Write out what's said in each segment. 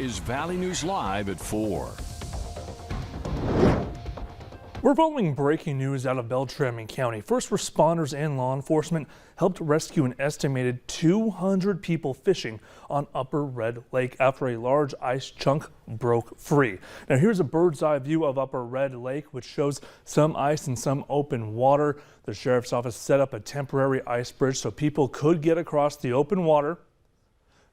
is Valley News Live at 4. We're following breaking news out of Beltrami County. First responders and law enforcement helped rescue an estimated 200 people fishing on Upper Red Lake after a large ice chunk broke free. Now here's a bird's eye view of Upper Red Lake, which shows some ice and some open water. The sheriff's office set up a temporary ice bridge so people could get across the open water.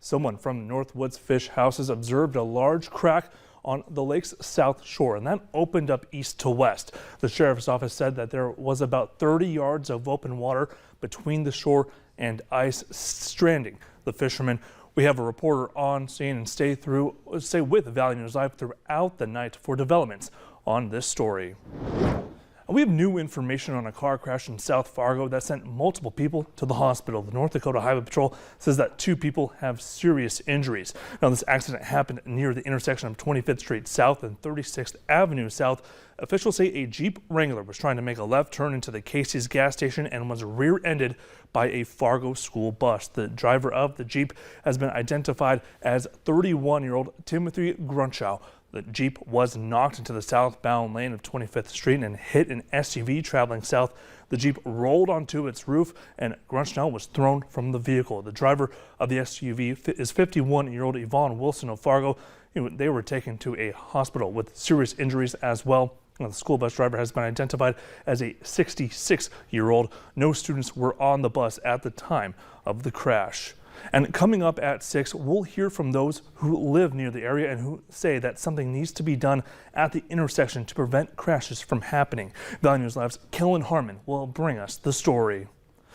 Someone from Northwoods Fish Houses observed a large crack on the lake's south shore, and that opened up east to west. The sheriff's office said that there was about 30 yards of open water between the shore and ice stranding the fishermen. We have a reporter on scene and stay with Valley News Live throughout the night for developments on this story. We have new information on a car crash in South Fargo that sent multiple people to the hospital. The North Dakota Highway Patrol says that 2 people have serious injuries. Now, this accident happened near the intersection of 25th Street South and 36th Avenue South. Officials say a Jeep Wrangler was trying to make a left turn into the Casey's gas station and was rear-ended by a Fargo school bus. The driver of the Jeep has been identified as 31-year-old Timothy Grunchow. The Jeep was knocked into the southbound lane of 25th Street and hit an SUV traveling south. The Jeep rolled onto its roof and Grunchow was thrown from the vehicle. The driver of the SUV is 51-year-old Yvonne Wilson of Fargo. They were taken to a hospital with serious injuries as well. The school bus driver has been identified as a 66-year-old. No students were on the bus at the time of the crash. And coming up at 6, we'll hear from those who live near the area and who say that something needs to be done at the intersection to prevent crashes from happening. Valley News Live's Kellen Harmon will bring us the story.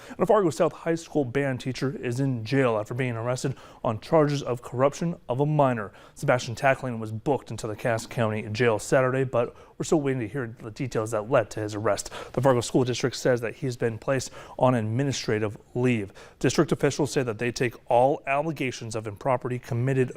And a Fargo South High School band teacher is in jail after being arrested on charges of corruption of a minor. Sebastian Tackling was booked into the Cass County Jail Saturday, but we're still waiting to hear the details that led to his arrest. The Fargo School District says that he's been placed on administrative leave. District officials say that they take all allegations of impropriety committed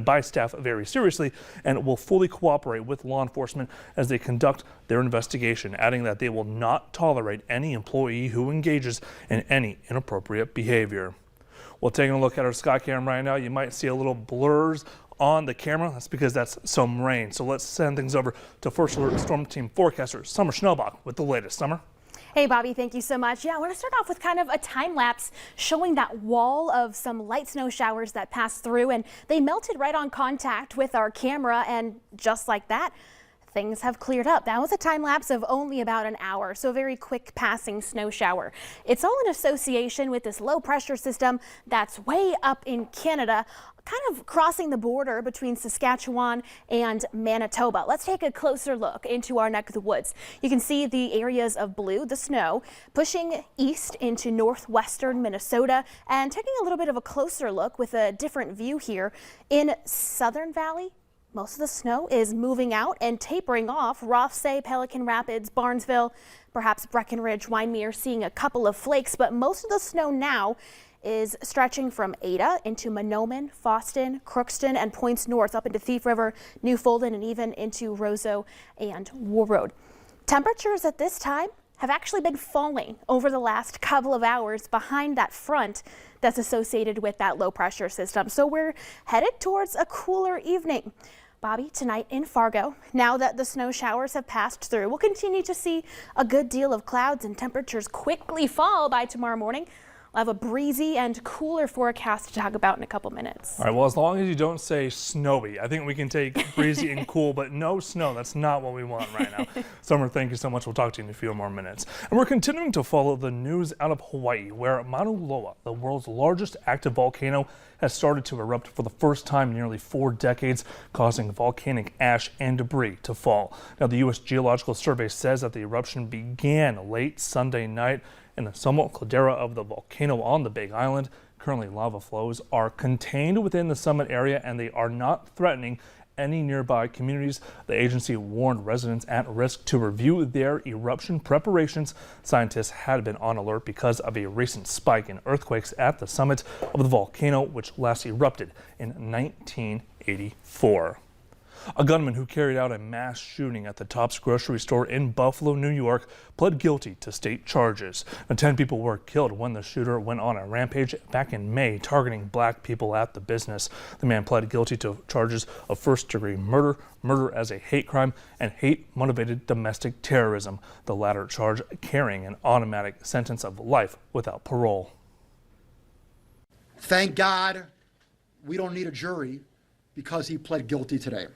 by staff very seriously and will fully cooperate with law enforcement as they conduct their investigation, adding that they will not tolerate any employee who engages in any inappropriate behavior. Well, taking a look at our sky cam right now, you might see a little blurs on the camera. That's because that's some rain. So let's send things over to First Alert Storm Team forecaster Summer Schnellbach with the latest. Summer? Hey, Bobby, thank you so much. Yeah, I want to start off with kind of a time lapse showing that wall of some light snow showers that passed through, and they melted right on contact with our camera, and just like that, things have cleared up. That was a time lapse of only about an hour, so a very quick passing snow shower. It's all in association with this low pressure system that's way up in Canada, kind of crossing the border between Saskatchewan and Manitoba. Let's take a closer look into our neck of the woods. You can see the areas of blue, the snow, pushing east into northwestern Minnesota, and taking a little bit of a closer look with a different view here in Southern Valley. Most of the snow is moving out and tapering off. Rothsay, Pelican Rapids, Barnesville, perhaps Breckenridge, Wyndmere seeing a couple of flakes, but most of the snow now is stretching from Ada into Mahnomen, Foston, Crookston, and points north up into Thief River, Newfoundland, and even into Roseau and Warroad. Temperatures at this time have actually been falling over the last couple of hours behind that front that's associated with that low pressure system. So we're headed towards a cooler evening. Bobby, tonight in Fargo, now that the snow showers have passed through, we'll continue to see a good deal of clouds and temperatures quickly fall by tomorrow morning. We'll have a breezy and cooler forecast to talk about in a couple minutes. All right, well, as long as you don't say snowy, I think we can take breezy and cool, but no snow. That's not what we want right now. Summer, thank you so much. We'll talk to you in a few more minutes. And we're continuing to follow the news out of Hawaii, where Mauna Loa, the world's largest active volcano, has started to erupt for the first time in nearly 4 decades, causing volcanic ash and debris to fall. Now, the U.S. Geological Survey says that the eruption began late Sunday night in the somewhat caldera of the volcano on the Big Island. Currently, lava flows are contained within the summit area and they are not threatening any nearby communities. The agency warned residents at risk to review their eruption preparations. Scientists had been on alert because of a recent spike in earthquakes at the summit of the volcano, which last erupted in 1984. A gunman who carried out a mass shooting at the Tops grocery store in Buffalo, New York, pled guilty to state charges. Now, 10 people were killed when the shooter went on a rampage back in May, targeting black people at the business. The man pled guilty to charges of first-degree murder, murder as a hate crime, and hate-motivated domestic terrorism, the latter charge carrying an automatic sentence of life without parole. Thank God we don't need a jury because he pled guilty today.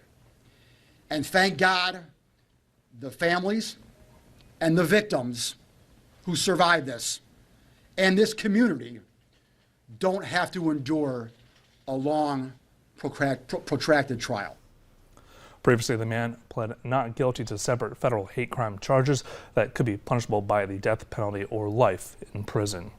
And thank God the families and the victims who survived this and this community don't have to endure a long, protracted trial. Previously, the man pled not guilty to separate federal hate crime charges that could be punishable by the death penalty or life in prison.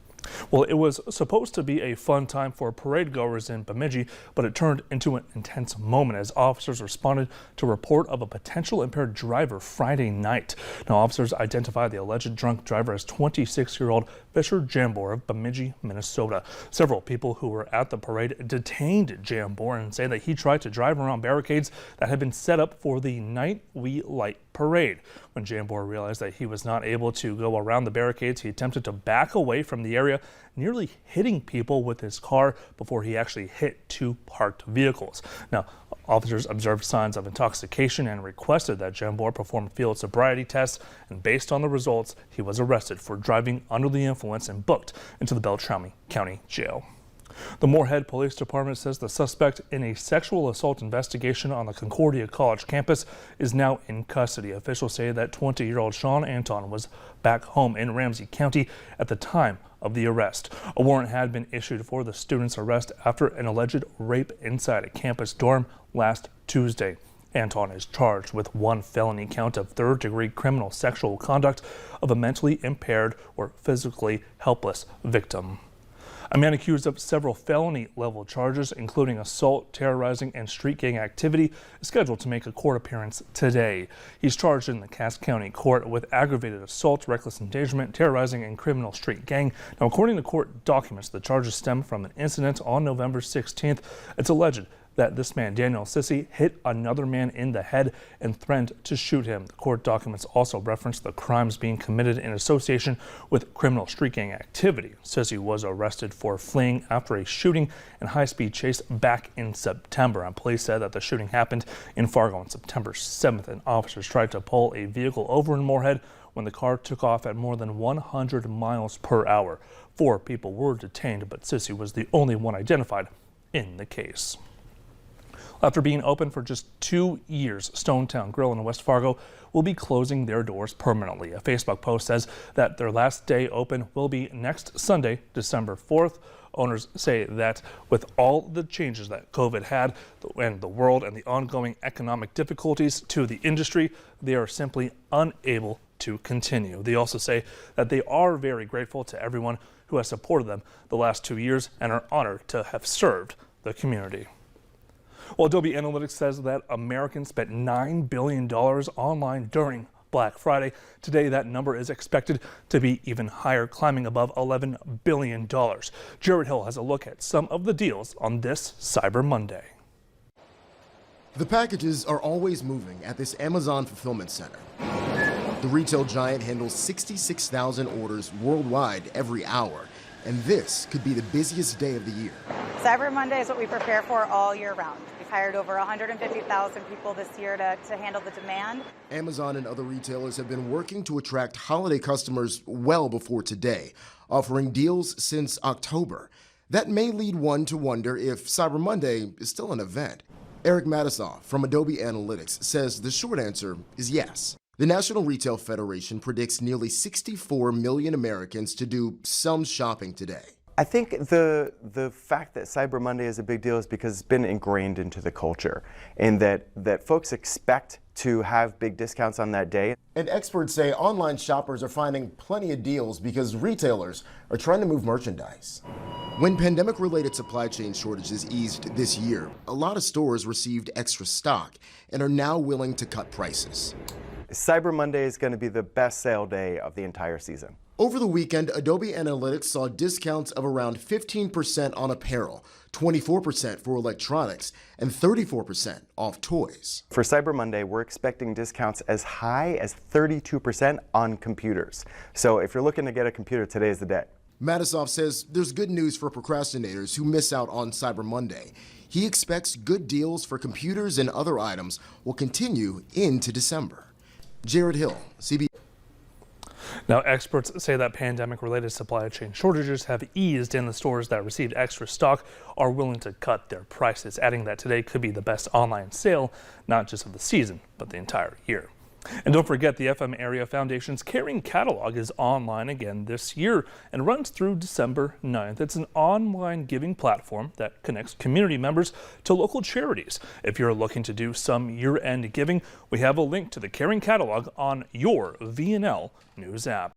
Well, it was supposed to be a fun time for parade goers in Bemidji, but it turned into an intense moment as officers responded to a report of a potential impaired driver Friday night. Now, officers identified the alleged drunk driver as 26-year-old Fisher Jambor of Bemidji, Minnesota. Several people who were at the parade detained Jambor and say that he tried to drive around barricades that had been set up for the Night We Light parade. When Jambor realized that he was not able to go around the barricades, he attempted to back away from the area, nearly hitting people with his car before he actually hit two parked vehicles. Now, officers observed signs of intoxication and requested that Jambor perform field sobriety tests, and based on the results, he was arrested for driving under the influence and booked into the Beltrami County Jail. The Moorhead Police Department says the suspect in a sexual assault investigation on the Concordia College campus is now in custody. Officials say that 20-year-old Sean Anton was back home in Ramsey County at the time of the arrest. A warrant had been issued for the student's arrest after an alleged rape inside a campus dorm last Tuesday. Anton is charged with one felony count of third-degree criminal sexual conduct of a mentally impaired or physically helpless victim. A man accused of several felony-level charges, including assault, terrorizing, and street gang activity, is scheduled to make a court appearance today. He's charged in the Cass County Court with aggravated assault, reckless endangerment, terrorizing, and criminal street gang. Now, according to court documents, the charges stem from an incident on November 16th. It's alleged that this man, Daniel Sissy, hit another man in the head and threatened to shoot him. The court documents also reference the crimes being committed in association with criminal street gang activity. Sissy was arrested for fleeing after a shooting and high-speed chase back in September. And police said that the shooting happened in Fargo on September 7th, and officers tried to pull a vehicle over in Moorhead when the car took off at more than 100 miles per hour. 4 people were detained, but Sissy was the only one identified in the case. After being open for just 2 years, Stonetown Grill in West Fargo will be closing their doors permanently. A Facebook post says that their last day open will be next Sunday, December 4th. Owners say that with all the changes that COVID had and the world and the ongoing economic difficulties to the industry, they are simply unable to continue. They also say that they are very grateful to everyone who has supported them the last 2 years and are honored to have served the community. Well, Adobe Analytics says that Americans spent $9 billion online during Black Friday. Today, that number is expected to be even higher, climbing above $11 billion. Jared Hill has a look at some of the deals on this Cyber Monday. The packages are always moving at this Amazon fulfillment center. The retail giant handles 66,000 orders worldwide every hour, and this could be the busiest day of the year. Cyber Monday is what we prepare for all year round. We've hired over 150,000 people this year to handle the demand. Amazon and other retailers have been working to attract holiday customers well before today, offering deals since October. That may lead one to wonder if Cyber Monday is still an event. Eric Matisoff from Adobe Analytics says the short answer is yes. The National Retail Federation predicts nearly 64 million Americans to do some shopping today. I think the fact that Cyber Monday is a big deal is because it's been ingrained into the culture, and that folks expect to have big discounts on that day. And experts say online shoppers are finding plenty of deals because retailers are trying to move merchandise. When pandemic-related supply chain shortages eased this year, a lot of stores received extra stock and are now willing to cut prices. Cyber Monday is going to be the best sale day of the entire season. Over the weekend, Adobe Analytics saw discounts of around 15% on apparel, 24% for electronics, and 34% off toys. For Cyber Monday, we're expecting discounts as high as 32% on computers. So if you're looking to get a computer, today is the day. Matisoff says there's good news for procrastinators who miss out on Cyber Monday. He expects good deals for computers and other items will continue into December. Jared Hill, CBS. Now, experts say that pandemic-related supply chain shortages have eased, and the stores that received extra stock are willing to cut their prices, adding that today could be the best online sale, not just of the season, but the entire year. And don't forget, the FM Area Foundation's Caring Catalog is online again this year and runs through December 9th. It's an online giving platform that connects community members to local charities. If you're looking to do some year-end giving, we have a link to the Caring Catalog on your VNL News app.